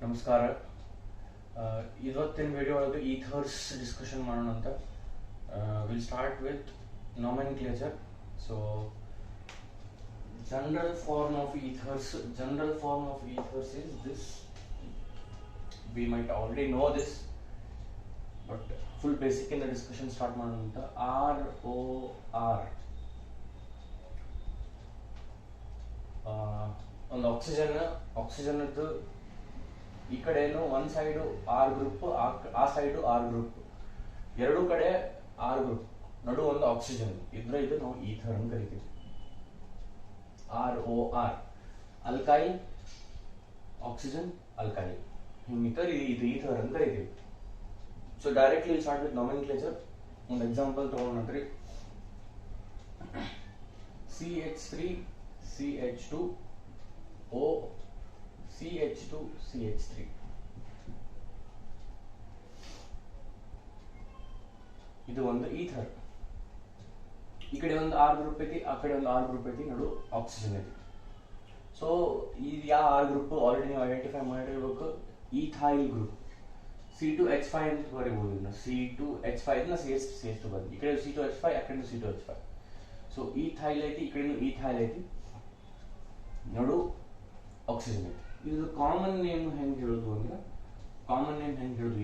ನಮಸ್ಕಾರ. ಇವತ್ತಿನ ವಿಡಿಯೋ ಒಳಗೆ ಈಥರ್ಸ್ ಡಿಸ್ಕಷನ್ ಮಾಡೋಣ ಅಂತ. Will start with nomenclature. So general form of ethers is this. We might already know this, but full basic in the discussion start ಮಾಡೋಣ ಅಂತ. ROR ಒಂದು oxygen ಈ ಕಡೆನು ಒಂದ್ ಸೈಡ್ ಆರ್ ಗ್ರೂಪ್, ಆ ಸೈಡ್ ಆರ್ ಗ್ರೂಪ್, ಎರಡು ಕಡೆ R group, ನಡು ಒಂದು ಆಕ್ಸಿಜನ್ ಇದ್ರೆ ಇದು ನಾವು ಈಥರ್ ಅಂತ ಕರಿತೀವಿ. ROR ಅಲ್ಕೈಲ್ ಆಕ್ಸಿಜನ್ ಅಲ್ಕೈಲ್, ಹಿಂಗಿತರ ಇದು ಈಥರ್ ಅಂತ ಕರಿತೀವಿ. So directly start with nomenclature. ಒಂದು ಎಕ್ಸಾಂಪಲ್ ತಗೊಂಡ್ರಿ, CH3 CH2 O CH2 CH3. ಇದು ಒಂದು ಈಥರ್. ಈ ಕಡೆ ಒಂದು ಆರ್ ಗ್ರೂಪ್ ಐತಿ, ಆ ಕಡೆ ಒಂದು ಆರ್ ಗ್ರೂಪ್ ಐತಿ, ನಡು ಆಕ್ಸಿಜನ್ ಐತಿ. ಸೊ ಇದು ಯಾವ ಆರ್ ಗ್ರೂಪ್ ಆಲ್ರೆಡಿ ನೀವು ಐಡೆಂಟಿಫೈ ಮಾಡಿರ್ಬೇಕು. ಈಥೈಲ್ ಗ್ರೂಪ್ C2H5 ಅಂತ ಬರೀಬಹುದು. C2H5 CH2 ಬಂದು ಈ ಕಡೆ C2H5, ಆ ಕಡೆ C2H5. ಸೊ ಈಥೈಲ್ ಐತಿ, ಈ ಕಡೆ ಈಥೈಲ್ ಐತಿ, ನಡು ಆಕ್ಸಿಜನ್ ಐತಿ. ಇದು ಕಾಮನ್ ನೇಮ್ ಹೆಂಗ್ ಹೇಳುದು ಅಂದ್ರೆ,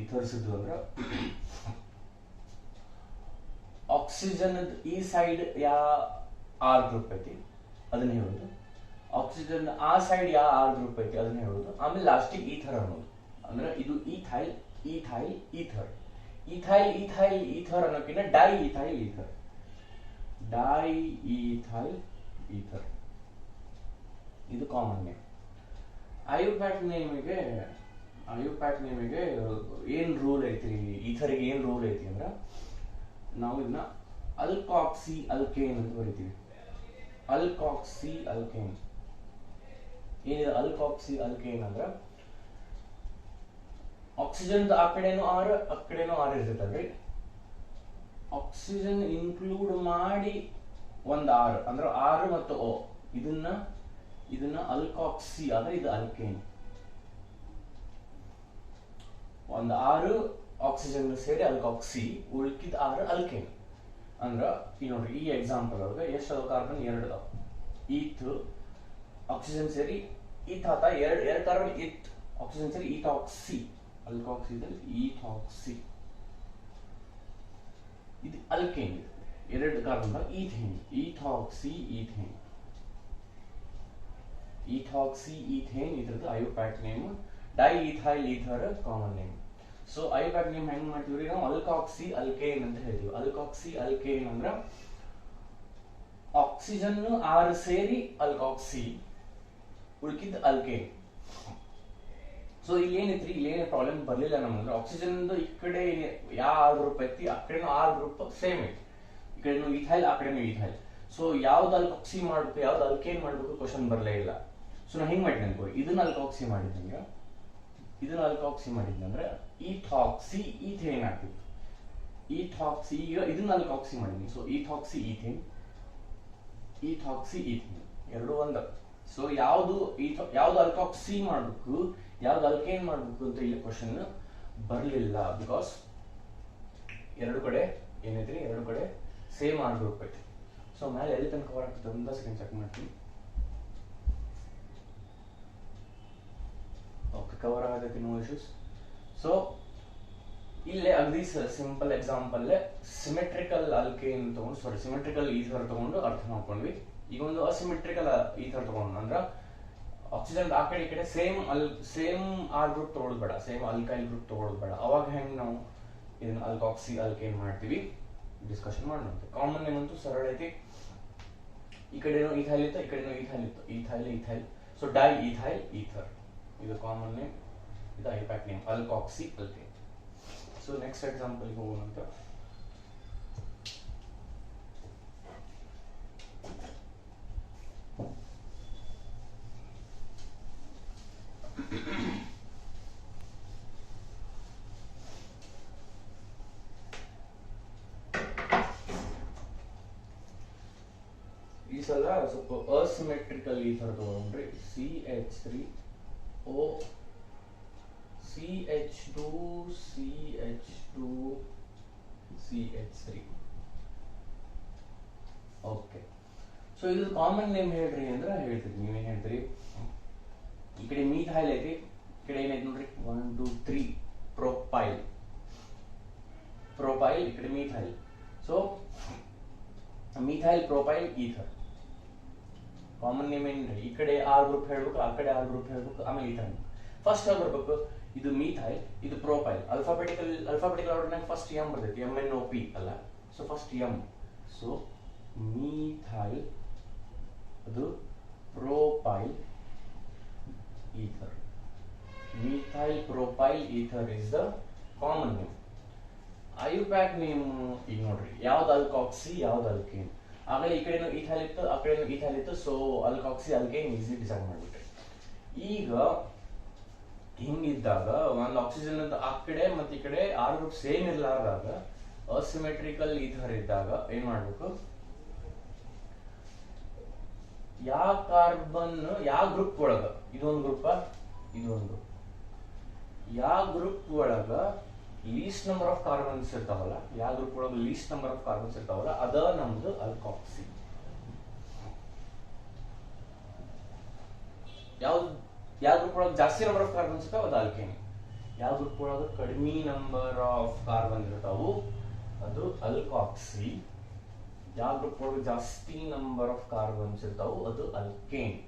ಈಥರ್ಸ್ ಅಂದ್ರೆ ಆಕ್ಸಿಜನ್ ಈ ಸೈಡ್ ಯಾ ಆರ್ ಗ್ರೂಪ್ ಐತಿ ಅದನ್ನ ಹೇಳುದು, ಆಕ್ಸಿಜನ್ ಆ ಸೈಡ್ ಯಾ ಆರ್ ಗ್ರೂಪ್ ಐತಿ ಅದನ್ನ ಹೇಳುದು, ಆಮೇಲೆ ಲಾಸ್ಟಿಗೆ ಈಥರ್ ಅನ್ನೋದು. ಅಂದ್ರೆ ಇದು ethyl ethyl ether. Ethyl ether ಅನ್ನೋಕ್ಕಿಂತ ಡೈ ಈಥೈಲ್ ಈಥರ್ ಇದು ಕಾಮನ್ ನೇಮ್. ಐಯುಪ್ಯಾಕ್ ನೇಮಿಗೆ ಏನ್ ರೂಲ್ ಐತಿ, ಈಥರ್ಗೆ ಏನ್ ರೂಲ್ ಐತಿ ಅಂದ್ರ, ನಾವು ಇದನ್ನ ಅಲ್ಕಾಕ್ಸಿ ಅಲ್ಕೇನ್ ಅಂತ ಬರಿತೀವಿ. ಅಲ್ಕಾಕ್ಸಿ ಅಲ್ಕೇನ್ ಏನಿದೆ, ಅಲ್ಕಾಕ್ಸಿ ಅಲ್ಕೇನ್ ಅಂದ್ರ ಆಕ್ಸಿಜನ್ ಆ ಕಡೆನೂ ಆರ್, ಆ ಕಡೆನೂ ಆರ್ ಇರ್ತೈತಲ್ರಿ. ಆಕ್ಸಿಜನ್ ಇನ್ಕ್ಲೂಡ್ ಮಾಡಿ ಒಂದ್ ಆರ್ ಅಂದ್ರೆ ಆರ್ ಮತ್ತು ಓ, ಇದನ್ನ ಅಲ್ಕಾಕ್ಸಿ ಆದ್ರೆ ಇದು ಅಲ್ಕೇನ್. ಒಂದು ಆರು ಆಕ್ಸಿಜನ್ ಸೇರಿ ಅಲ್ಕಾಕ್ಸಿ, ಉಳ್ಕಿದ ಆರು ಅಲ್ಕೇನ್. ಅಂದ್ರ ಈ ನೋಡ್ರಿ, ಈ ಎಕ್ಸಾಂಪಲ್ ಒಳಗೆ ಎಷ್ಟು ಕಾರ್ಬನ್? ಎರಡು ಅದಾವ. ಈತ್ ಆಕ್ಸಿಜನ್ ಸೇರಿ ಈತ್ ಆತ, ಎರಡು ಕಾರ್ಬನ್ ಈತ್ ಆಕ್ಸಿಜನ್ ಸೇರಿ ಈಥಾಕ್ಸಿ, ಅಲ್ಕಾಕ್ಸಿದಲ್ಲಿ ಈಥಾಕ್ಸಿ. ಇದು ಅಲ್ಕೇನ್, ಎರಡು ಕಾರ್ಬನ್ ಈಥೇನ್, ಈಥಾಕ್ಸಿ ಈಥೇನ್ ಇದ್ರದ್ದು IUPAC name. Diethyl ether common name. So IUPAC name ಹೆಂಗ್ ಮಾಡ್ತೀವ್ರಿ ನಾವು? ಅಲ್ಕಾಕ್ಸಿ ಅಲ್ಕೇನ್ ಅಂತ ಹೇಳ್ತೀವಿ. ಅಲ್ಕಾಕ್ಸಿ ಅಲ್ಕೇನ್ ಅಂದ್ರ ಆಕ್ಸಿಜನ್ ಆರ್ ಸೇರಿ ಅಲ್ಕಾಕ್ಸಿ, ಉಳ್ಕಿದ್ ಅಲ್ಕೇನ್. ಸೊ ಇಲ್ಲಿ ಏನಿತ್ರಿ, ಇಲ್ಲಿ ಏನೇ ಪ್ರಾಬ್ಲಮ್ ಬರ್ಲಿಲ್ಲ ನಮ್ಗೆ. ಆಕ್ಸಿಜನ್ ಈ ಕಡೆ ಯಾವ ಆರ್ ಗ್ರೂಪ್ ಐತಿ, ಆ ಕಡೆನೂ ಆರ್ ಗ್ರೂಪ್ ಸೇಮ್ ಐತಿ, ಈ ಕಡೆನೂ ಈಥೈಲ್, ಆ ಕಡೆನೂ ಈಥೈಲ್. ಸೊ ಯಾವ್ದು ಅಲ್ಕಾಕ್ಸಿ ಮಾಡ್ಬೇಕು, ಯಾವ್ದು ಅಲ್ಕೇನ್ ಮಾಡ್ಬೇಕು ಕ್ವಶನ್ ಬರಲೇ ಇಲ್ಲ. ಸೊ ನಾ ಹಿಂಗ್ ಮಾಡಿದ್ದೆ ಅನ್ಕೋ, ಇದನ್ನ ಅಲ್ಕಾಕ್ಸಿ ಮಾಡಿದ್ನಂದ್ರೆ ಈಥಾಕ್ಸಿ ಈಥೇನ್ ಆಗ್ತಿತ್ತು. ಈಥಾಕ್ಸಿ, ಈಗ ಇದನ್ನ ಅಲ್ಕಾಕ್ಸಿ ಮಾಡಿದ್ನಿ. ಸೊ ಈಥಾಕ್ಸಿ ಈಥೇನ್ ಎರಡು ಒಂದ. ಸೊ ಯಾವ್ದು ಅಲ್ಕಾಕ್ಸಿ ಮಾಡ್ಬೇಕು, ಯಾವ್ದು ಅಲ್ಕೇನ್ ಮಾಡ್ಬೇಕು ಅಂತ ಇಲ್ಲಿ ಕ್ವಶನ್ ಬರ್ಲಿಲ್ಲ. ಬಿಕಾಸ್ ಎರಡು ಕಡೆ ಏನೈತ್ರಿ, ಎರಡು ಕಡೆ ಸೇಮ್ ಆರ್ ಗ್ರೂಪ್ ಐತಿ. ಸೊ ಮೇಲೆ ಎಲ್ಲಿ ತನಕ ಕವರ್ ಆಗ್ತದೆ ಅಂತ ಸೆಕೆಂಡ್ ಚೆಕ್ ಮಾಡ್ತೀನಿ. ಓಕೆ, ಕವರ್ ಆಗದಕ್ಕೆ ನೋ ಇಶ್ಯೂಸ್. ಸೊ ಇಲ್ಲೇ ಅಗದಿ ಸಿಂಪಲ್ ಎಕ್ಸಾಂಪಲ್ ಸಿಮೆಟ್ರಿಕಲ್ ಅಲ್ಕೇನ್ ತಗೊಂಡು, ಸಿಮೆಟ್ರಿಕಲ್ ಈಥರ್ ತಗೊಂಡು ಅರ್ಥ ಮಾಡ್ಕೊಂಡ್ವಿ. ಈಗ ಒಂದು ಅಸಿಮೆಟ್ರಿಕಲ್ ಈಥರ್ ತಗೊಂಡು ಅಂದ್ರ ಆಕ್ಸಿಜನ್ ಆ ಕಡೆ ಈ ಕಡೆ ಸೇಮ್ ಆರ್ ಗ್ರೂಪ್ ತಗೊಳ್ಳೋದು ಬೇಡ, ಸೇಮ್ ಅಲ್ಕೈಲ್ ಗ್ರೂಪ್ ತಗೊಳ್ಳೋದು ಬೇಡ. ಅವಾಗ ಹೆಂಗ್ ನಾವು ಇದನ್ನ ಅಲ್ಕಾಕ್ಸಿ ಅಲ್ಕೇನ್ ಮಾಡ್ತೀವಿ ಡಿಸ್ಕಷನ್ ಮಾಡೋಣ. ಕಾಮನ್ ನೇಮ್ ಅಂತೂ ಸರಳ ಐತಿ. ಈ ಕಡೆನೂ ಈಥೈಲ್ ಇತ್ತು, ಈ ಕಡೆನೂ ethyl. So diethyl ether ಇದು ಕಾಮನ್ ನೇಮ್. ಇದು IUPAC name alkoxy alkane. So next example ಹೋಗೋಣ ಅಂತ. ಈ ಸಲ ಸ್ವಲ್ಪ ಅಸಿಮೆಟ್ರಿಕಲ್ ಈಥರ್ ತಗೊಂಡ್ರಿ. CH3O CH2 CH2 CH3. Okay, so ಇದು ಕಾಮನ್ ನೇಮ್ ಹೇಳ್ರಿ ಅಂದ್ರೆ ಹೇಳ್ತೀರಿ, ನೀವೇನ್ ಹೇಳ್ತೀರಿ? ಈ ಕಡೆ ಮೀಥೈಲ್ ಐತಿ, ಈ ಕಡೆ ಏನೈತಿ ನೋಡ್ರಿ 1 2 3 ಪ್ರೊಪೈಲ್, ಪ್ರೊಪೈಲ್ ಈ ಕಡೆ methyl. So methyl propyl ether common name ಏನ್ರಿ? ಈ ಕಡೆ ಆರ್ ಗ್ರೂಪ್ ಹೇಳ್ಬೇಕು, ಆ ಕಡೆ ಆರ್ ಗ್ರೂಪ್ ಹೇಳ್ಬೇಕು, ಆಮೇಲೆ ಈಥರ್. ಫಸ್ಟ್ ಯಾವ್ದು ಬರ್ಬೇಕು? ಇದು ಮೀಥೈಲ್, ಇದು ಪ್ರೊಪೈಲ್. ಅಲ್ಫಾಬೆಟಿಕಲ್ ಆರ್ಡರ್ನಾಗ ಫಸ್ಟ್ ಎಂ ಬರ್ತೈತಿ, MNOP ಅಲ್ಲ. So first M. So methyl, ಅದು propyl ether. Methyl propyl ether is the common name. IUPAC name ಈಗ ನೋಡ್ರಿ, ಯಾವ್ದು ಅಲ್ಕಾಕ್ಸಿ, ಯಾವ್ದು ಅಲ್ಕೇನ್. ಆಗಲೇ ಈ ಕಡೆನೂ ಈಥೈಲ್ ಇತ್ತು, ಆ ಕಡೆನೂ ಈಥೈಲ್ ಇತ್ತು. ಸೊ ಅಲ್ಕಾಕ್ಸಿ ಅಲ್ಕೇನ್ ಈಸಿ ಡಿಸೈಡ್ ಮಾಡ್ಬಿಟ್ರೆ. ಈಗ ಹಿಂಗಿದ್ದಾಗ ಒಂದು ಆಕ್ಸಿಜನ್ ಅಂತ ಆ ಕಡೆ ಮತ್ತೆ ಈ ಕಡೆ ಆರ್ ಗ್ರೂಪ್ ಸೇಮ್ ಇರ್ಲಾರ್ದಾಗ, ಅಸಿಮೆಟ್ರಿಕಲ್ ಈಥರ್ ಇದ್ದಾಗ ಏನ್ ಮಾಡ್ಬೇಕು? ಯಾವ ಕಾರ್ಬನ್ ಯಾವ ಗ್ರೂಪ್ ಒಳಗ, ಇದೊಂದು ಗ್ರೂಪ್, ಇದೊಂದು ಗ್ರೂಪ್, ಯಾವ ಗ್ರೂಪ್ ಒಳಗ ಲೀಸ್ಟ್ ನಂಬರ್ ಆಫ್ ಕಾರ್ಬನ್ಸ್ ಇರ್ತಾವಲ್ಲ, ಯಾವ ಗ್ರೂಪ್ ಒಳಗ ಲೀಸ್ಟ್ ನಂಬರ್ ಆಫ್ ಕಾರ್ಬನ್ಸ್ ಇರ್ತಾವಲ್ಲ, ಅದ ನಮ್ದು ಅಲ್ಕಾಕ್ಸಿ. ಯಾವ ಗ್ರೂಪ್ ಒಳಗೆ ಜಾಸ್ತಿ ನಂಬರ್ ಆಫ್ ಕಾರ್ಬನ್ಸ್ ಇರ್ತಾವ ಅದು ಅಲ್ಕೇನ್. ಯಾವ ಗ್ರೂಪ್ ಒಳಗೆ ಕಡಿಮೆ ನಂಬರ್ ಆಫ್ ಕಾರ್ಬನ್ ಇರ್ತಾವು ಅದು ಅಲ್ಕಾಕ್ಸಿ. ಯಾವ ಗ್ರೂಪ್ ಒಳಗೆ ಜಾಸ್ತಿ ನಂಬರ್ ಆಫ್ ಕಾರ್ಬನ್ಸ್ ಇರ್ತಾವು ಅದು ಅಲ್ಕೇನ್.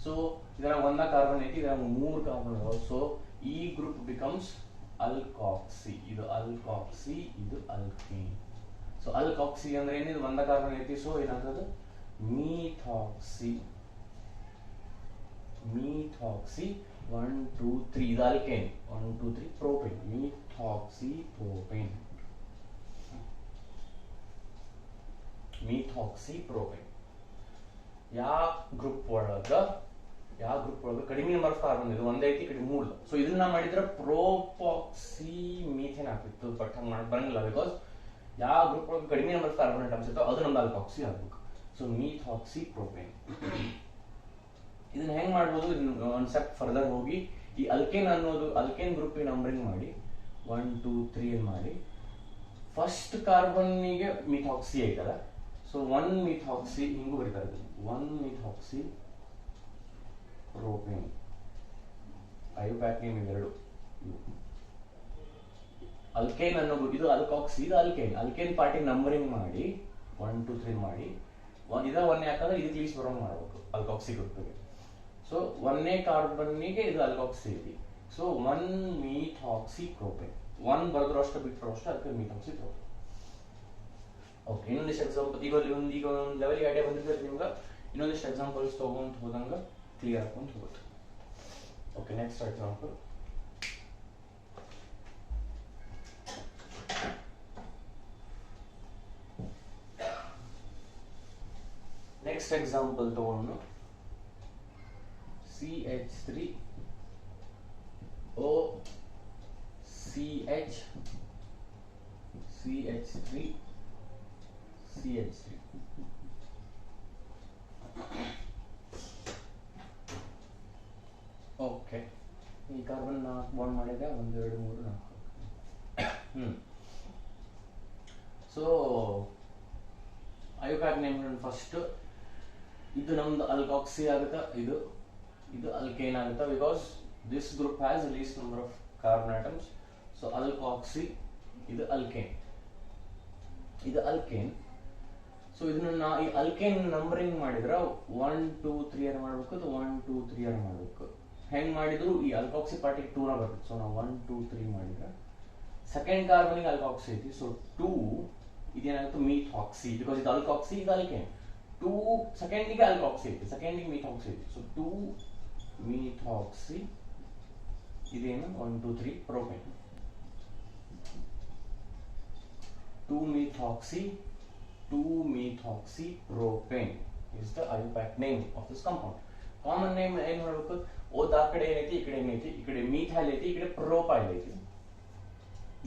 ಸೊ ಇದ್ರಾಗ ಒಂದ ಕಾರ್ಬನ್ ಐತಿ, ಇದ್ರಾಗ 3 ಕಾರ್ಬನ್ ಇದಾವ. ಸೊ ಈ ಗ್ರೂಪ್ ಬಿಕಮ್ಸ್ ಅಲ್ಕಾಕ್ಸಿ. ಇದು ಅಲ್ಕಾಕ್ಸಿ, ಇದು ಅಲ್ಕೇನ್. ಸೊ ಅಲ್ಕಾಕ್ಸಿ ಅಂದ್ರೆ ಏನಿದೆ? ಒಂದ ಕಾರ್ಬನ್ ಐತಿ, ಸೊ ಏನಾಗ್ತದೆ? ಮೀಥಾಕ್ಸಿ. ಮೀಥಾಕ್ಸಿ 1 2 3 ಇದು ಅಲ್ಕೇನ್. 1 2 3 ಪ್ರೋಪೇನ್. ಮೀಥಾಕ್ಸಿ ಪ್ರೋಪೇನ್. ಮೀಥಾಕ್ಸಿ ಪ್ರೋಪೇನ್. ಯಾವ ಗ್ರೂಪ್ ಒಳಗ ಕಡಿಮೆ ನಂಬರ್ ಆಫ್ ಕಾರ್ಬನ್ ಇದು ಒಂದೈತಿ, ಕಡಿಮೆ 3. ಸೊ ಇದನ್ನ ಮಾಡಿದ್ರೆ ಪ್ರೋಪಾಕ್ಸಿ ಮೀಥೇನ್ ಆಗ್ತಿತ್ತು, ಬಟ್ ಹಂಗೆ ಮಾಡಿ ಬರಂಗಿಲ್ಲ. ಬಿಕಾಸ್ ಯಾವ ಗ್ರೂಪ್ ಒಳಗೆ ಕಡಿಮೆ ನಂಬರ್ ಆಫ್ ಕಾರ್ಬನ್ ಐಟಮ್ಸ್ ಇರ್ತೋ ಅದು ನಮ್ದು ಅಲ್ಕಾಕ್ಸಿ ಆಗ್ಬೇಕು. So ಮೀಥಾಕ್ಸಿ propane. ಇದನ್ನ ಹೆಂಗ್ ಮಾಡ್ಬೋದು? ಒಂದು ಸ್ಟೆಪ್ ಫರ್ದರ್ ಹೋಗಿ ಈ ಅಲ್ಕೇನ್ ಅನ್ನೋದು ಅಲ್ಕೇನ್ ಗ್ರೂಪ್ ನಂಬರಿಂಗ್ ಮಾಡಿ 1 2 3 ಮಾಡಿ ಫಸ್ಟ್ ಕಾರ್ಬನ್ನಿಗೆ ಮೀಥಾಕ್ಸಿ ಐತಲ್ಲ, ಸೊ 1 ಮೀಥಾಕ್ಸಿ ಹಿಂಗೂ ಬರೀತಾರೆ. 1 ಮೀಥಾಕ್ಸಿ ಪ್ರೋಪೇನ್. ಐಯುಪ್ಯಾಕ್ ನೇಮ್ ಇವೆರಡು. ಅಲ್ಕೇನ್ ಅನ್ನೋದು ಇದು ಅಲ್ಕಾಕ್ಸಿ, ಇದು ಅಲ್ಕೇನ್. ಅಲ್ಕೇನ್ ಪಾರ್ಟಿ ನಂಬರಿಂಗ್ ಮಾಡಿ 1 2 3 ಮಾಡಿ ಇದ 1 ಯಾಕಂದ್ರೆ ಇದಕ್ಕೆ ಲೀಸ್ಟ್ ಬರೋಂಗ್ ಮಾಡ್ಬೇಕು ಅಲ್ಕಾಕ್ಸಿ ಗ್ರೂಪ್ಗೆ. ಸೊ 1ನೇ ಕಾರ್ಬನ್ನಿಗೆ ಇದು ಅಲ್ಕಾಕ್ಸಿ ಐತಿ. So 1 ಮೀಥಾಕ್ಸಿ propane. 1 ಬರೆದ್ರು ಅಷ್ಟು ಬಿಟ್ಟರು ಅಷ್ಟು, ಅದಕ್ಕೆ ಮೀಥಾಕ್ಸಿ ಪ್ರೋಪೇನ್. ಓಕೆ, ಇನ್ನೊಂದಿಷ್ಟು ಎಕ್ಸಾಂಪಲ್ ಈಗ ಒಂದು ಲೆವೆಲ್ಗೆ ಐಡಿಯಾ ಬಂದಿದ್ದಾರೆ ನಿಮ್ಗೆ. ಇನ್ನೊಂದಿಷ್ಟು ಎಕ್ಸಾಂಪಲ್ಸ್ ತಗೊಂತ ಹೋದಂಗ ಕ್ಲಿಯರ್ ಹಾಕೊಂತ ಹೋಗುತ್ತೆ. Okay, next example. Next example ತಗೊಂಡು CH3 O CH CH3 CH3. Okay, ಈ ಕಾರ್ಬನ್ 4 ಬಾಂಡ್ ಮಾಡಿದೆ, 1 2 3 4. So IUPAC name first. ಇದು ನಮ್ದು ಅಲ್ಕಾಕ್ಸಿ ಆಗುತ್ತಾ, ಇದು ಅಲ್ಕೇನ್ ಆಗುತ್ತಾ? Because this group has least number of carbon atoms. So alkoxy, ಇದು ಅಲ್ಕೇನ್, ಇದು ಅಲ್ಕೇನ್. ಸೊ ಇದನ್ನ ಈ ಅಲ್ಕೇನ್ ನಂಬರಿಂಗ್ ಮಾಡಿದ್ರೆ 1 2 3 ಮಾಡಬೇಕು, ಅದು 1 2 3 ಮಾಡಬೇಕು. ಹೆಂಗ್ ಮಾಡಿದ್ರು ಈ ಅಲ್ಕಾಕ್ಸಿ ಪಾರ್ಟಿಗೆ 2 ನ ಬರುತ್ತೆ. ಸೊ ನಾವು 1 2 3 ಮಾಡಿದ್ರೆ ಸೆಕೆಂಡ್ ಕಾರ್ಬನ್ಗೆ ಅಲ್ಕಾಕ್ಸಿ ಐತಿ. ಸೊ 2 ಇದೇನಾಗುತ್ತೆ? ಮೀಥಾಕ್ಸಿ. ಬಿಕಾಸ್ ಇದು ಅಲ್ಕಾಕ್ಸಿ, ಇದು ಅಲ್ಕೇನ್. 2 ಸೆಕೆಂಡಿಗೆ ಅಲ್ಕಾಕ್ಸಿ ಐತಿ, ಸೆಕೆಂಡಿಗೆ ಮೀಥಾಕ್ಸಿ ಐತಿ. ಸೊ 2 ಮೀಥಾಕ್ಸಿ ಇದೇನು? 1 2 3 propane. 2 methoxy propane is the IUPAC name of this compound. Common name ಏನು ಮಾಡಬೇಕು? ಓದ್ ಆ ಕಡೆ ಏನೈತಿ, ಈ ಕಡೆ ಏನೈತಿ? ಈ ಕಡೆ ಮೀಥೈಲ್ ಐತಿ, ಈ ಕಡೆ ಪ್ರೊಪೈಲ್ ಐತಿ.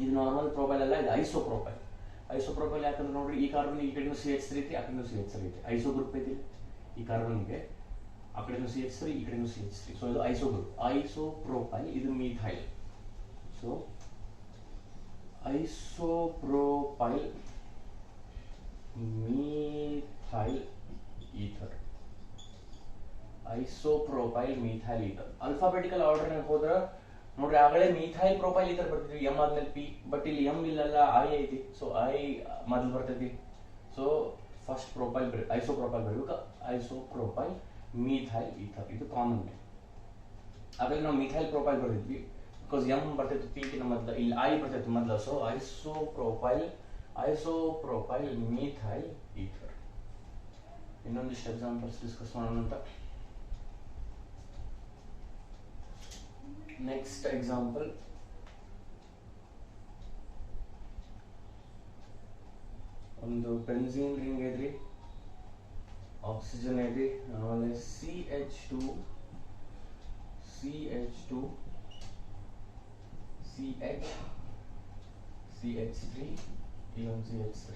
ಇದು ನಾರ್ಮಲ್ ಪ್ರೊಪೈಲ್ ಅಲ್ಲ, ಇದು ಐಸೋಪ್ರೊಪೈಲ್. ಐಸೋಪ್ರೊಪೈಲ್ ಯಾಕಂದ್ರೆ ನೋಡ್ರಿ, ಈ ಕಾರ್ಬನ್ ಈ ಕಡೆನೂ CH3 ಐತಿ, ಆ ಕಡೆನೂ CH3 ಐತಿ. ಐಸೋ ಗ್ರೂಪ್ ಐತಿ ಈ ಕಾರ್ಬನ್ಗೆ, ಆ ಕಡೆನೂ CH3, ಈ ಕಡೆನೂ CH3. ಸೊ ಇದು ಐಸೋ ಗ್ರೂಪ್, ಐಸೋಪ್ರೊಪೈಲ್. ಇದು methyl. So isopropyl methyl ether. Isopropyl methyl ether alphabetical order ಹೋದ್ರೆ ನೋಡ್ರಿ ಆಗಲೇ ಮೀಥೈಲ್ ಪ್ರೊಪೈಲ್ ಈಥರ್ ಬರ್ತಿದ್ವಿ ಎಂ ಆದ್ಮೇಲೆ ಪಿ, ಬಟ್ ಇಲ್ಲಿ ಎಂ ಇಲ್ಲಲ್ಲ ಐ ಐತಿ, ಸೊ ಐ ಮೊದಲು ಬರ್ತೈತಿ. ಸೊ ಫಸ್ಟ್ ಪ್ರೊಪೈಲ್ ಐಸೋಪ್ರೋಪೈಲ್ ಬರಬೇಕು, ಐಸೋಪ್ರೋಪೈಲ್ ಮೀಥೈಲ್ ಈಥರ್ ಇದು ಕಾಮನ್ ನೇಮ್. ಆಗಲೇ ನಾವು ಮೀಥೈಲ್ ಪ್ರೊಪೈಲ್ ಬರ್ತಿದ್ವಿ ಬಿಕಾಸ್ ಎಂ ಬರ್ತೈತಿ ಪಿ ಕಿನ್ನ ಮೊದಲು, ಇಲ್ಲಿ ಐ ಬರ್ತೈತಿ ಮೊದಲು. So isopropyl methyl ether. ಇನ್ನೊಂದಿಷ್ಟು ಎಕ್ಸಾಂಪಲ್ಸ್ ಡಿಸ್ಕಸ್ ಮಾಡೋಣ ಅಂತ. ನೆಕ್ಸ್ಟ್ ಎಕ್ಸಾಂಪಲ್, ಒಂದು ಬೆನ್ಝೀನ್ ರಿಂಗ್ ಐತ್ರಿ, ಆಕ್ಸಿಜನ್ ಐತಿ, ಆಮೇಲೆ CH2 CH CH3 even CH3.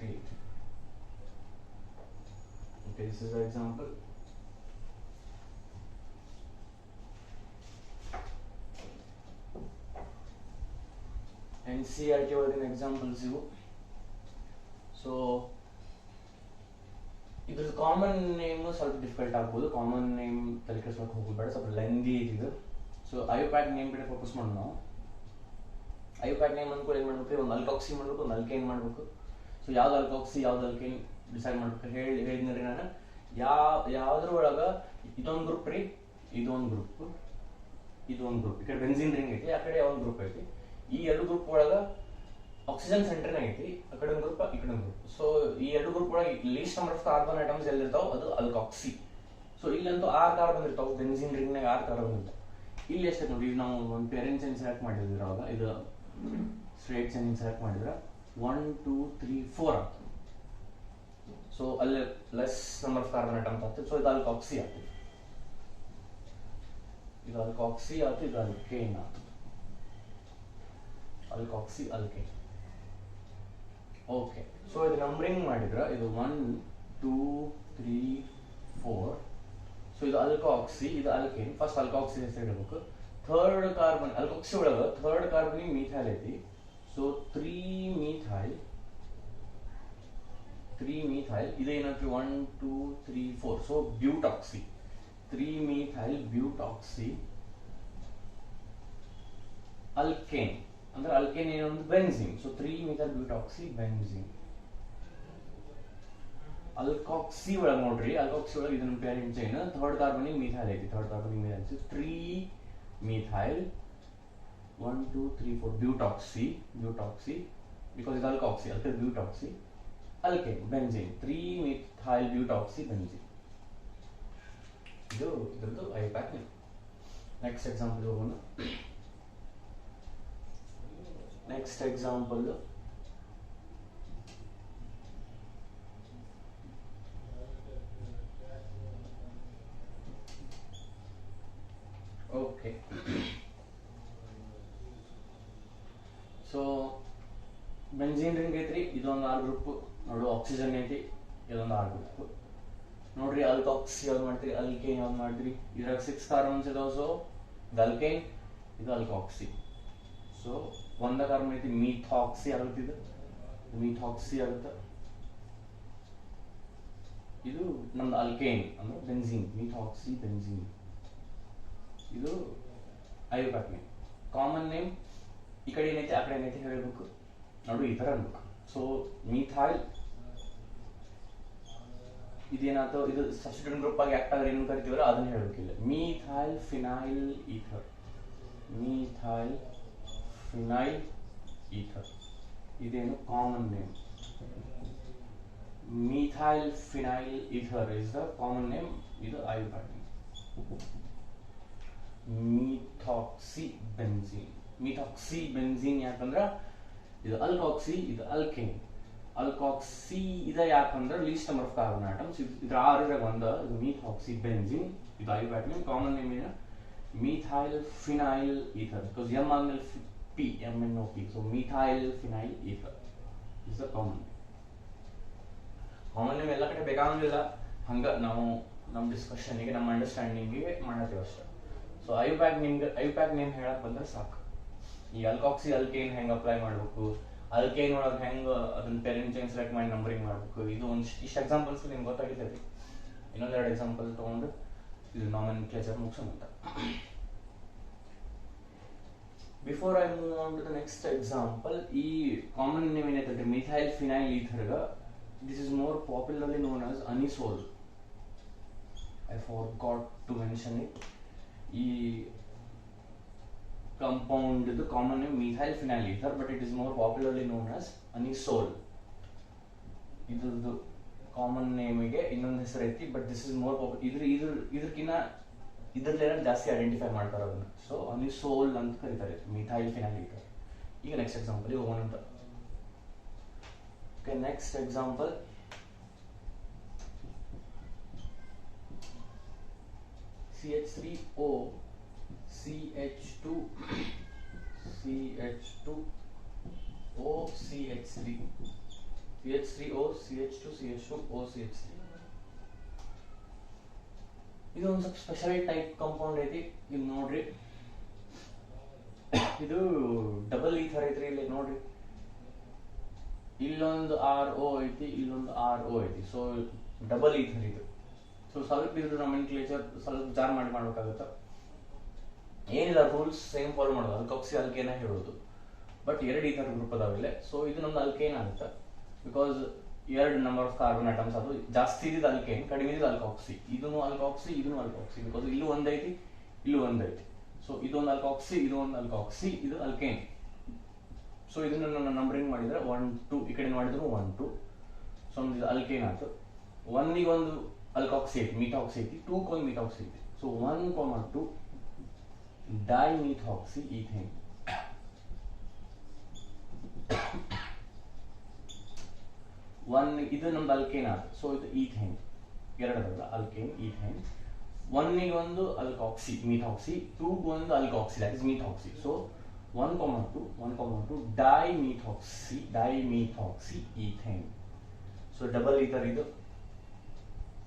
Okay, this is an example. NCERT ಒಳಗಿನ ಎಕ್ಸಾಂಪಲ್ಸ್ ಇವು. ಸೊ ಇದ್ರ ಕಾಮನ್ ನೇಮ್ ಸ್ವಲ್ಪ ಡಿಫಿಕಲ್ಟ್ ಆಗ್ಬೋದು, ಕಾಮನ್ ನೇಮ್ ತಲೆ ಕೆಡಿಸ್ಕೊಳಕ್ಕೆ ಹೋಗ್ಬೇಡ, ಸ್ವಲ್ಪ ಲೆಂದಿ ಐತಿದು. ಸೊ ಐಯುಪ್ಯಾಕ್ ನೇಮ್ ಬಿಡ ಫೋಕಸ್ ಮಾಡೋಣ ನಾವು. ಐಯುಪ್ಯಾಕ್ ನೇಮ್ ಅಂದ್ಕೊಂಡು ಏನು ಮಾಡ್ಬೇಕು, ಒಂದು ಅಲ್ಕಾಕ್ಸಿ ಮಾಡ್ಬೇಕು, ಒಂದು ಅಲ್ಕೇನ್ ಮಾಡ್ಬೇಕು. ಸೊ ಯಾವ್ದು ಅಲ್ಕಾಕ್ಸಿ ಯಾವ್ದು ಅಲ್ಕೇನ್ ಡಿಸೈಡ್ ಮಾಡ್ಬೇಕು ಹೇಳಿದ್ರಿ ನಾನು. ಯಾವ್ದ್ರ ಒಳಗ ಇದೊಂದು ಗ್ರೂಪ್ ರೀ, ಇದೊಂದು ಗ್ರೂಪ್, ಇದೊಂದು ಗ್ರೂಪ್, ಈ ಕಡೆ ಬೆನ್ಝೀನ್ ರಿಂಗ್ ಐತಿ, ಆ ಕಡೆ ಯಾವ್ದು ಗ್ರೂಪ್ ಐತಿ. ಈ ಎರಡು ಗ್ರೂಪ್ ಒಳಗ ಆಕ್ಸಿಜನ್ ಸೆಂಟರ್ ಐತಿ, ಆ ಕಡೆ ಒಂದು ಗ್ರೂಪ್ ಈ ಕಡೆ ಒಂದು ಗ್ರೂಪ್. ಸೊ ಈ ಎರಡು ಗ್ರೂಪ್ ಒಳಗೆ least number of carbon items ಎಲ್ಲಿರ್ತಾವ ಅದು ಅಲ್ಕಾಕ್ಸಿ. ಸೊ ಇಲ್ಲಂತೂ 6 ಕಾರ್ಬನ್ ಇರ್ತಾವ, ಬೆನ್ಝೀನ್ ರಿಂಗ್ ನಾಗ 6 ಕಾರ್ಬನ್ ಇರ್ತಾವ. ಇಲ್ಲಿ ಎಷ್ಟೈತೆ ನೋಡಿ, ನಾವು ಒಂದು ಪೇರೆಂಟ್ ಚೈನ್ ಸೆಲೆಕ್ಟ್ ಮಾಡಿದ್ವಿ ಅವಾಗ, ಇದು ಸ್ಟ್ರೇಟ್ ಚೈನ್ ಸೆಲೆಕ್ಟ್ ಮಾಡಿದ್ರೆ 1 2 3 4 ಆಗ್ತದೆ. ಸೊ ಅಲ್ಲಿ less number of carbon items ಆಗ್ತದೆ. ಸೊ ಇದು ಅಲ್ಕಾಕ್ಸಿ ಆಗ್ತದೆ, ಇದು ಅಲ್ಕಾಕ್ಸಿ ಆಗ್ತದೆ, ಇದು ಅಲ್ಕೇನ್ ಆಗ್ತದೆ, ಅಲ್ಕಾಕ್ಸಿ ಅಲ್ಕೇನ್. ಓಕೆ, ಸೊ ಇದು ನಂಬರಿಂಗ್ ಮಾಡಿದ್ರೆ ಇದು 1 2 3 4. ಸೊ ಇದು ಅಲ್ಕಾಕ್ಸಿ, ಇದು ಅಲ್ಕೇನ್. ಫಸ್ಟ್ ಅಲ್ಕಾಕ್ಸಿ ಹೆಸರು ಇಡಬೇಕು. ಥರ್ಡ್ ಕಾರ್ಬನ್ ಅಲ್ಕಾಕ್ಸಿ ಒಳಗ ಥರ್ಡ್ ಕಾರ್ಬನ್ ಮೀಥೈಲ್ ಐತಿ. ಸೊ 3 ಮೀಥೈಲ್ ಇದೇನಾಗ್ತದೆ 1 2 3 4. So butoxy, 3 methyl butoxy alkane. ಅಂದ್ರೆ ಅಲ್ಕೇನ್ ಏನೊಂದು benzene. So 3 methyl butoxy benzene. Alkoxy ಒಳಗೆ ನೋಡ್ರಿ, ಅಲ್ಕಾಕ್ಸಿ ಒಳಗೆ ಇದನ್ನ parent chain, third carbon methyl ಐತಿ, third carbon methyl 3 methyl 1 2 3 4 butoxy because ಇದು ಅಲ್ಕಾಕ್ಸಿ, ಅದಕ್ಕೆ butoxy alkane benzene, 3 methyl butoxy benzene. ಇದು ಇದ್ರದ್ದು ಐಯುಪ್ಯಾಕ್ ನೇಮ್. ನೆಕ್ಸ್ಟ್ ಎಕ್ಸಾಂಪಲ್ ಹೋಗೋಣ. Next example, okay. So benzene ring ಐತ್ರಿ, ಇದೊಂದು R ಗ್ರೂಪ್ ನೋಡು, ಆಕ್ಸಿಜನ್ ಐತಿ, ಇದೊಂದು R ಗ್ರೂಪ್ ನೋಡ್ರಿ. ಅಲ್ಕಾಕ್ಸಿ ಯಾವ್ದು ಮಾಡ್ತೀರಿ, ಅಲ್ಕೇನ್ ಯಾವ್ದು ಮಾಡ್ತೀರಿ, ಇದ್ರಾಗ 6 ಕಾರ್ಬನ್ಸ್ ಇದಾವ. ಸೊ ಇದು ಅಲ್ಕೇನ್, ಇದು ಅಲ್ಕಾಕ್ಸಿ. ಸೊ ಒಂದ ಕಾರ್ಬನ್ ಐತಿ ಮೀಥಾಕ್ಸಿ ಆಗುತ್ತೆ, ಇದು ಮೀಥಾಕ್ಸಿ ಆಗುತ್ತೆ. ಇದು ನಮ್ದು ಅಲ್ಕೇನ್ ಅಂದ್ರೆ ಬೆನ್ಝೀನ್, ಮೀಥಾಕ್ಸಿ ಬೆನ್ಝೀನ್. ಇದು ಐಯುಪ್ಯಾಕ್ ನೇಮ್. ಕಾಮನ್ ನೇಮ್ ಈ ಕಡೆ ಏನೈತಿ ಆ ಕಡೆ ಏನೈತಿ ಹೇಳಬೇಕು ನೋಡು, ಈ ತರ ಅನ್ಬೇಕು. ಸೊ ಮೀಥೈಲ್ ಇದೇನಾಯ್ತು, ಇದು ಸಬ್ಸ್ಟಿಟ್ಯೂಯೆಂಟ್ ಗ್ರೂಪ್ ಆಗಿ ಆಕ್ಟ್ ಆದ್ರೆ ಏನು ಕರಿತೀವಲ್ಲ ಅದನ್ನ ಹೇಳಬೇಕಿಲ್ಲ. Methyl phenyl ether, methyl phenyl ether ಇದೇನು common name. Methyl phenyl ether is the common name. ಇದು ಐಯುಪ್ಯಾಕ್ ನೇಮ್. ಮೀಥಾಕ್ಸಿ ಬೆನ್ಝೀನ್ ಯಾಕಂದ್ರೆ ಇದು ಅಲ್ಕಾಕ್ಸಿ, ಇದು ಅಲ್ಕೇನ್. ಅಲ್ಕಾಕ್ಸಿ ಇದ ಯಾಕಂದ್ರೆ least number of carbon atoms, ಇದ್ರ 6 ಒಂದು, ಇದು ಮೀಥಾಕ್ಸಿ ಬೆನ್ಝೀನ್, ಇದು ಐಯುಪ್ಯಾಕ್ ನೇಮ್. ಕಾಮನ್ ನೇಮ್ ಏನು methyl phenyl ether because M ಆದ್ಮೇಲೆ P MnOP, so methyl phenyl ether is the common name. Common name ಎಲ್ಲ ಕಡೆ ಬೇಕಾಗಿಲ್ಲ, ಹಂಗ ನಾವು ನಮ್ಮ ಡಿಸ್ಕಷನ್ಗೆ ನಮ್ಮ ಅಂಡರ್ಸ್ಟ್ಯಾಂಡಿಂಗ್ಗೆ ಮಾಡತ್ತೀವಿ ಅಷ್ಟೇ. ಸೊ ಐಯುಪ್ಯಾಕ್ ನೇಮ್ ಹೇಳಕ್ ಬಂದ್ರೆ ಸಾಕು. ಈ ಅಲ್ಕಾಕ್ಸಿ ಅಲ್ಕೇನ್ ಹೆಂಗೆ ಅಪ್ಲೈ ಮಾಡಬೇಕು, ಅಲ್ಕೇನ್ ಒಳಗೆ ಹೆಂಗೆ ಅದನ್ನ ಪೇರೆಂಟ್ ಚೈನ್ ಸೆಲೆಕ್ಟ್ ಮಾಡಿ ನಂಬರಿಂಗ್ ಮಾಡಬೇಕು, ಇದು ಒಂದು ಇಷ್ಟು ಎಕ್ಸಾಂಪಲ್ಸ್ ನಿಮ್ಗೆ ಗೊತ್ತಾಗಿರ್ತೈತಿ. ಇನ್ನೊಂದೆರಡು ಎಕ್ಸಾಂಪಲ್ ತೊಗೊಂಡು ಇದು ನಾಮೆನ್ಕ್ಲೇಚರ್ ಮುಗಿಸೋಣ ಅಂತ. Before I move on to the next example, ಈ ಕಾಮನ್ ನೇಮ್ ಏನೈತಲ್ರಿ ಮಿಥೈಲ್ ಫಿನೈಲ್ ಈಥರ್ಗ, this is more popularly known as anisole. I forgot to mention it. ಈ compound the common name methyl phenyl ether, but it is more popularly known as anisole. Idu common name ಗೆ ಇನ್ನೊಂದು ಹೆಸರು ಐತಿ, but this is more ಇದಕ್ಕಿಂತ ಇದ್ರಲ್ಲೇನ ಜಾಸ್ತಿ identify ಮಾಡ್ತಾರೆ ಅದನ್ನ. So ಅನಿಸೋಲ್ ಅಂತ ಕರೀತಾರೆ ಮಿಥೈಲ್ ಫಿನೈಲ್ ಈಥರ್. ಈಗ ನೆಕ್ಸ್ಟ್ ಎಕ್ಸಾಂಪಲ್ ಹೋಗೋಣ ಅಂತ. Okay, next example CH3O CH2 CH2O CH3 CH3O CH2 CH2O CH3. ಇದು ಒಂದು ಸ್ವಲ್ಪ ಸ್ಪೆಷಲ್ ಟೈಪ್ ಕಾಂಪೌಂಡ್ ಐತಿ. ಇಲ್ಲಿ ನೋಡ್ರಿ, ಇದು ಡಬಲ್ ಈಥರ್ ಐತ್ರಿ. ಇಲ್ಲಿ ನೋಡ್ರಿ, ಇಲ್ಲೊಂದು RO ಐತಿ, ಇಲ್ಲೊಂದು RO ಐತಿ. ಸೊ ಡಬಲ್ ಈಥರ್ ಇದು. ಸೊ ಸ್ವಲ್ಪ ಇದ್ರ ನಾಮೆನ್ಕ್ಲೇಚರ್ ಸ್ವಲ್ಪ ಜಾರ್ ಮಾಡ್ಬೇಕಾಗುತ್ತೆ. ಏನಿಲ್ಲ, ರೂಲ್ಸ್ ಸೇಮ್ ಫಾಲೋ ಮಾಡೋದು. ಅಲ್ಕಾಕ್ಸಿ ಅಲ್ಕೇನ ಹೇಳೋದು, ಬಟ್ ಎರಡು ಈಥರ್ ಗ್ರೂಪ್ ಅದಾವಿಲ್ಲ. ಸೊ ಇದು ನಮ್ದು ಅಲ್ಕೇನ್ ಆಗುತ್ತೆ, ಬಿಕಾಸ್ ಎರಡು ನಂಬರ್ ಆಫ್ ಕಾರ್ಬನ್ ಐಟಮ್ಸ್ ಅದು ಜಾಸ್ತಿ ಇದ್ದಿದ್ದು ಅಲ್ಕೇನ್, ಕಡಿಮೆ ಇದ್ದಿದ್ದು ಅಲ್ಕಾಕ್ಸಿ. ಇದನ್ನು ಅಲ್ಕಾಕ್ಸಿ, ಇದನ್ನು ಅಲ್ಕಾಕ್ಸಿ, ಬಿಕಾಸ್ ಇಲ್ಲೂ ಒಂದೈತಿ, ಇಲ್ಲೂ ಒಂದೈತಿ. ಸೊ ಇದೊಂದು ಅಲ್ಕಾಕ್ಸಿ, ಇದೊಂದು ಅಲ್ಕಾಕ್ಸಿ, ಇದು ಅಲ್ಕೇನ್. ಸೊ ಇದನ್ನ ನಾನು ನಂಬರಿಂಗ್ ಮಾಡಿದ್ರೆ 1 2 ಈ ಕಡೆ ಮಾಡಿದ್ರು 1 2. ಸೊ ಇದು ಅಲ್ಕೇನ್ ಆಯ್ತು. 1 ಗೆ ಒಂದು ಅಲ್ಕಾಕ್ಸಿ ಐತಿ, ಮಿಥಾಕ್ಸಿ ಐತಿ, 2 ಗೆ ಒಂದು ಮಿಥಾಕ್ಸಿ ಐತಿ. So 1, 2 dimethoxy ethane. ಇದು ನಮ್ದು ಅಲ್ಕೇನ್ ಆದ. ಸೊ ಇದು ಈಥೇನ್, ಎರಡರಲ್ಲ ಅಲ್ಕೇನ್ ಈಥೇನ್. 1 ಗೆ ಒಂದು ಅಲ್ಕಾಕ್ಸಿ ಮಿಥಾಕ್ಸಿ, 2 ಗೆ ಒಂದು alkoxy that is methoxy. So 1,2 dimethoxy ethane. So double ether ಇದು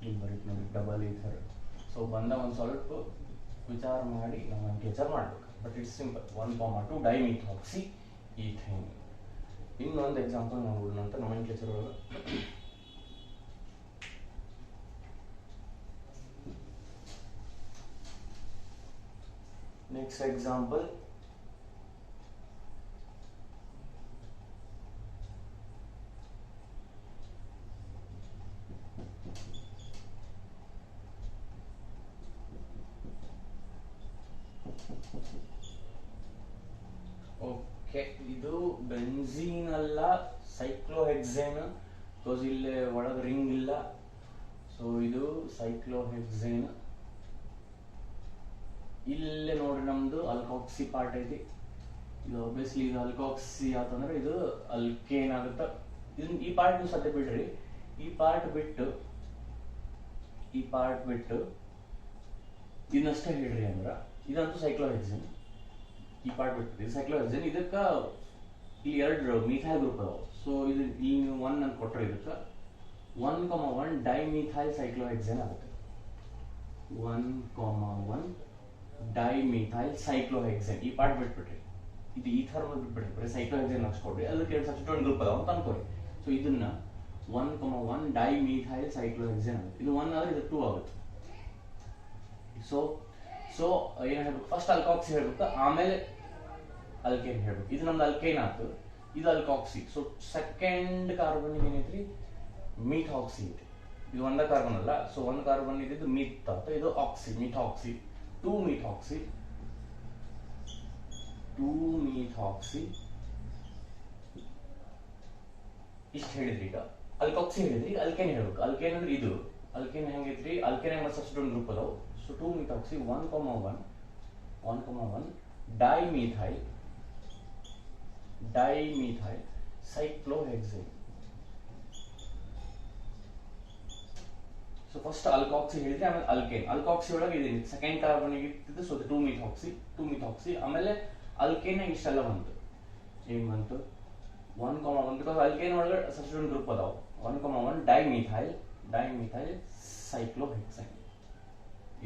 ಇಲ್ಲಿ ಬರೀತ್ ನೋಡಿ, ಡಬಲ್ ಈಥರ್. ಸೊ ಬಂದ ಒಂದು ಸ್ವಲ್ಪ ವಿಚಾರ ಮಾಡಿ ನಾಮೆನ್ಕ್ಲೇಚರ್ ಮಾಡಬೇಕು, but it's simple. 1,2 dimethoxy ethane. ಇನ್ನೊಂದು ಎಕ್ಸಾಂಪಲ್ ನೋಡೋಣ ಅಂತ ನಾಮೆನ್ಕ್ಲೇಚರ್ ಒಳಗೆ. ನೆಕ್ಸ್ಟ್ ಎಕ್ಸಾಂಪಲ್ ಓಕೆ, ಇದು ಬೆನ್ಝೀನ್ ಅಲ್ಲ, ಸೈಕ್ಲೋಹೆಕ್ಸೇನ್. ಬಿಕಾಸ್ ಇಲ್ಲಿ ಒಳಗೆ ರಿಂಗ್ ಇಲ್ಲ. ಸೊ ಇದು ಸೈಕ್ಲೋಹೆಕ್ಸೇನ್. ಇಲ್ಲೇ ನೋಡ್ರಿ, ನಮ್ದು ಅಲ್ಕಾಕ್ಸಿ ಪಾರ್ಟ್ ಐತಿ. ಇದು ಆಬ್ವಿಯಸ್ಲಿ ಇದು ಅಲ್ಕಾಕ್ಸಿ ಆತಂದ್ರೆ ಇದು ಅಲ್ಕೇನ್ ಆಗುತ್ತೆ. ಇದನ್ನ ಈ ಪಾರ್ಟ್ ನೀವು ಸದ್ಯ ಬಿಡ್ರಿ. ಈ ಪಾರ್ಟ್ ಬಿಟ್ಟು ಇದನ್ನಷ್ಟೇ ಹೇಳ್ರಿ ಅಂದ್ರ ಇದಂತೂ ಸೈಕ್ಲೋಹೆಕ್ಸೇನ್. ಈ ಪಾರ್ಟ್ ಬಿಟ್ಟು ಇದು ಸೈಕ್ಲೋಹೆಕ್ಸೇನ್. ಇದಕ್ಕ ಇಲ್ಲಿ ಎರಡು ಮಿಥೈಲ್ ಗ್ರೂಪ್ ಅದಾವ. ಸೊ ಇದು ಇಲ್ಲಿ ನೀವು 1 ಅಂತ ಕೊಟ್ಟರೆ ಇದಕ್ಕೆ 1,1 ಡೈಮಿಥೈಲ್ ಸೈಕ್ಲೋಹೆಕ್ಸೇನ್ ಆಗುತ್ತೆ. 1,1 ಡೈಮಿಥೈಲ್ ಸೈಕ್ಲೋಹೆಕ್ಸೇನ್. ಈ ಪಾರ್ಟ್ ಬಿಟ್ಬಿಟ್ರಿ, ಇದು ಈಥರ್ ಬಿಟ್ಬಿಟ್ರಿ, ಬರೀ ಸೈಕ್ಲೋಹೆಕ್ಸೇನ್ ಹಾಕ್ಸ್ಕೊಡ್ರಿ. ಅದಕ್ಕೆ ಎರಡು ಸಬ್ಸ್ಟಿಟ್ಯೂಯೆಂಟ್ ಗ್ರೂಪ್ ಅದಾವ ಅಂತ ಅನ್ಕೋರಿ. ಸೊ ಇದನ್ನ 1,1 ಡೈಮಿಥೈಲ್ ಸೈಕ್ಲೋಹೆಕ್ಸೇನ್ ಆಗುತ್ತೆ. ಇದು 1 ಆದ್ರೆ ಇದು 2 ಆಗುತ್ತೆ. ಸೊ ಏನ್ ಹೇಳ್ಬೇಕು, ಫಸ್ಟ್ ಅಲ್ಕಾಕ್ಸಿ ಹೇಳ್ಬೇಕು, ಆಮೇಲೆ ಅಲ್ಕೇನ್ ಹೇಳ್ಬೇಕು. ಇದು ನಮ್ದು ಅಲ್ಕೇನ್ ಆಯ್ತು, ಇದು ಅಲ್ಕಾಕ್ಸಿ. ಸೊ ಸೆಕೆಂಡ್ ಕಾರ್ಬನ್ ಏನೈತ್ರಿ, ಮಿಥಾಕ್ಸಿ ಐತಿ. ಇದು ಒಂದ ಕಾರ್ಬನ್ ಅಲ್ಲ. ಸೊ 1 ಕಾರ್ಬನ್ ಇದ್ದು ಮಿತ್ ಆತ, ಇದು ಆಕ್ಸಿ, ಮಿಥಾಕ್ಸಿ. 2 ಮಿಥಾಕ್ಸಿ ಇಷ್ಟು ಹೇಳಿದ್ರಿ. ಈಗ ಅಲ್ಕಾಕ್ಸಿ ಹೇಳಿದ್ರಿ, ಅಲ್ಕೇನ್ ಹೇಳ್ಬೇಕು. ಅಲ್ಕೇನ್ ಅಂದ್ರೆ ಇದು ಅಲ್ಕೇನ್ ಹೆಂಗೈತ್ರಿ, ಅಲ್ಕೇನ್ ಹೆಂಗ ಸಬ್ಸ್ಟಿಟ್ಯೂಯೆಂಟ್ ಗ್ರೂಪ್ ಅದಾವ. So 2 methoxy 1,1 dimethyl cyclohexane. So first alkoxy ಹೇಳಿದ್ರೆ, ಆಮೇಲೆ ಅಲ್ಕೇನ್. ಅಲ್ಕಾಕ್ಸಿ ಒಳಗೆ ಇದೆ ಸೆಕೆಂಡ್ ಕಾರ್ಬನ್ ಇರ್ತಿದ್ದು. ಸೊ 2 ಮಿಥಾಕ್ಸಿ ಆಮೇಲೆ ಅಲ್ಕೇನ್ ಇಷ್ಟೆಲ್ಲ ಬಂತು. ಏನ್ ಬಂತು, 1,1 ಬಿಕಾಸ್ ಅಲ್ಕೇನ್ ಒಳಗೆ ಸಬ್ಸ್ಟಿಟ್ಯೂಯೆಂಟ್ ಗ್ರೂಪ್ ಅದಾವ. 1,1 ಡೈಮಿಥೈಲ್ ಸೈಕ್ಲೋಹೆಕ್ಸೇನ್.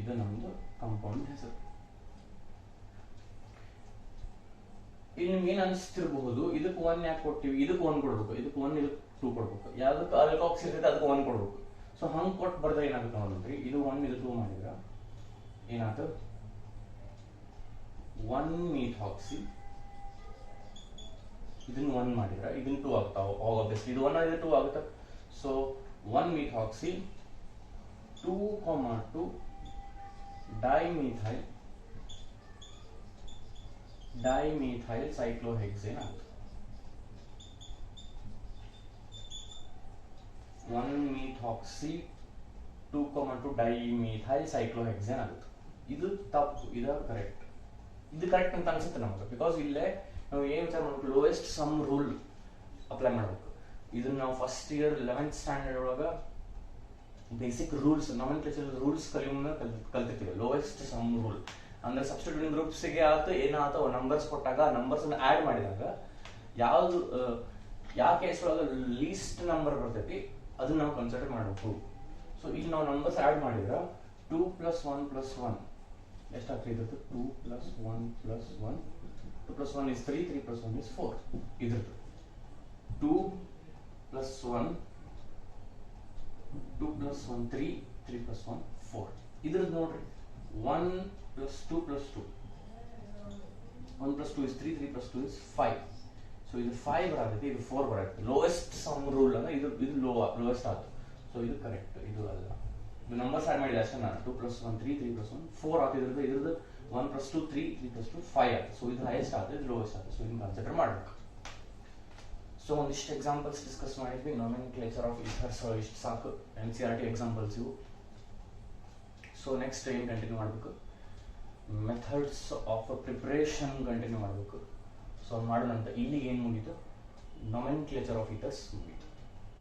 ಇದು ನಮ್ದು ಕಾಂಪೌಂಡ್ ಹೆಸರು. ಇಲ್ಲಿ ನಿಮ್ಗೆ ಏನು ಅನಿಸ್ತಿರಬಹುದು, ಇದಕ್ಕೆ 1 ಯಾಕೆ ಕೊಟ್ಟಿವಿ, ಇದಕ್ಕೆ 1 ಕೊಡ್ಬೇಕು, ಇದಕ್ಕೆ 1 ಇದಕ್ಕೆ 2 ಕೊಡ್ಬೇಕು, ಯಾವ್ದಕ್ಕೆ ಆಲ್ಕೋಕ್ಸಿ ಇರ್ತೈತೆ ಅದಕ್ಕೆ 1 ಕೊಡ್ಬೇಕು. ಸೊ ಹಂಗೆ ಕೊಟ್ಟು ಬರ್ದ್ರೆ ಏನಾಗುತ್ತೆ ನೋಡ್ರಿ, ಇದು 1 ಇದು 2 ಮಾಡಿದ್ರ ಏನಾಯ್ತು, 1 methoxy, ಇದನ್ನ 1 ಮಾಡಿದ್ರ ಇದನ್ನ 2 ಆಗ್ತಾವ, ಆಬ್ವಿಯಸ್ಲಿ ಇದು 1 ಇದು 2 ಆಗುತ್ತೆ. ಸೊ 1 methoxy 2,2 dimethyl cyclohexane ಆಗುತ್ತೆ. 1 methoxy 2,2 dimethyl cyclohexane ಆಗುತ್ತೆ. ಇದು ತಪ್ಪು, ಇದು ಕರೆಕ್ಟ್. ಇದು ಕರೆಕ್ಟ್ ಅಂತ ಅನ್ಸುತ್ತೆ ನಮಗೆ, ಬಿಕಾಸ್ ಇಲ್ಲೇ ನಾವು ಏನು ವಿಚಾರ ಮಾಡ್ಬೇಕು, ಲೋಯೆಸ್ಟ್ ಸಮ್ ರೂಲ್ ಅಪ್ಲೈ ಮಾಡಬೇಕು. ಇದನ್ನ ನಾವು ಫಸ್ಟ್ ಇಯರ್ 11th ಸ್ಟ್ಯಾಂಡರ್ಡ್ ಒಳಗೆ ಬೇಸಿಕ್ ರೂಲ್ಸ್ ನಾಮೆನ್ಕ್ಲೇಚರ್ ರೂಲ್ಸ್ ಕಲ್ತಿರ್ತೀವಿ. ಲೋಯೆಸ್ಟ್ ಸಮ್ ರೂಲ್ ಅಂದ್ರೆ ಸಬ್ಸ್ಟಿಟ್ಯೂಟಿಂಗ್ ಗ್ರೂಪ್ಸ್ಗೆ ಆಯ್ತು ಏನಾಯ್ತು, ನಂಬರ್ಸ್ ಕೊಟ್ಟಾಗ ನಂಬರ್ಸ್ ಆ್ಯಡ್ ಮಾಡಿದಾಗ ಯಾವುದು ಯಾವ ಕೇಸ್ ಒಳಗೆ ಲೀಸ್ಟ್ ನಂಬರ್ ಬರ್ತೈತಿ ಅದನ್ನ ನಾವು ಕನ್ಸಿಡರ್ ಮಾಡಬೇಕು. ಸೊ ಇಲ್ಲಿ ನಾವು ನಂಬರ್ಸ್ ಆ್ಯಡ್ ಮಾಡಿದ್ರೆ 2 + 1 + 1 ಎಷ್ಟಾಗ್ತದೆ, 2 + 1 + 1 2 + 1 is 3 3 + 1 is 4. ಇದ್ರದ್ದು 2 + 1 2 + 1 3 3 + 1 4. ಇದ್ರದ್ದು ನೋಡ್ರಿ 1 + 2 + 2 1 + 2 is 3 3 + 2 is 5. ಸೊ ಇದು 5 ಬರುತ್ತೆ, ಇದು 4 ಬರುತ್ತೆ. ಲೋಯೆಸ್ಟ್ ಸಮ್ ರೂಲ್ ಅಂದ್ರೆ ಇದು ಲೋಯೆಸ್ಟ್ ಆಯ್ತು. ಸೊ ಇದು ಕರೆಕ್ಟ್, ಇದು ಅಲ್ಲ. ಇದು ನಂಬರ್ಸ್ ಆ್ಯಡ್ ಮಾಡಿದೆ ಅಷ್ಟೇ ನಾನು. 2 + 1 3 3 + 1 4 ಆಯ್ತು. ಇದ್ರದ್ದು 1 + 2 3 3 + 2 5 ಆಯ್ತು. ಸೊ ಇದು ಹೈಯೆಸ್ಟ್ ಆಯ್ತು, ಇದು ಲೋಯೆಸ್ಟ್ ಆಯ್ತು. ಸೊ ಇದನ್ನ ಕನ್ಸಿಡರ್ ಮಾಡಬೇಕು. ಸೊ ಒಂದಿಷ್ಟು ಎಕ್ಸಾಂಪಲ್ಸ್ ಡಿಸ್ಕಸ್ ಮಾಡಿದ್ವಿ. ನಾಮೆನ್ಕ್ಲೇಚರ್ ಆಫ್ ಈಥರ್ಸ್ ಇಷ್ಟು ಸಾಕು, NCERT ಎಕ್ಸಾಂಪಲ್ಸ್ ಇವು. ಸೊ ನೆಕ್ಸ್ಟ್ ಏನು ಕಂಟಿನ್ಯೂ ಮಾಡಬೇಕು, ಮೆಥಡ್ಸ್ ಆಫ್ ಪ್ರಿಪ್ರೇಷನ್ ಕಂಟಿನ್ಯೂ ಮಾಡಬೇಕು. ಸೊ ಮಾಡೋಣಂತ. ಇಲ್ಲಿಗೆ ಏನು ಮುಗೀತು, ನಾಮೆನ್ಕ್ಲೇಚರ್ ಆಫ್ ಈಥರ್ಸ್ ಮುಗೀತು.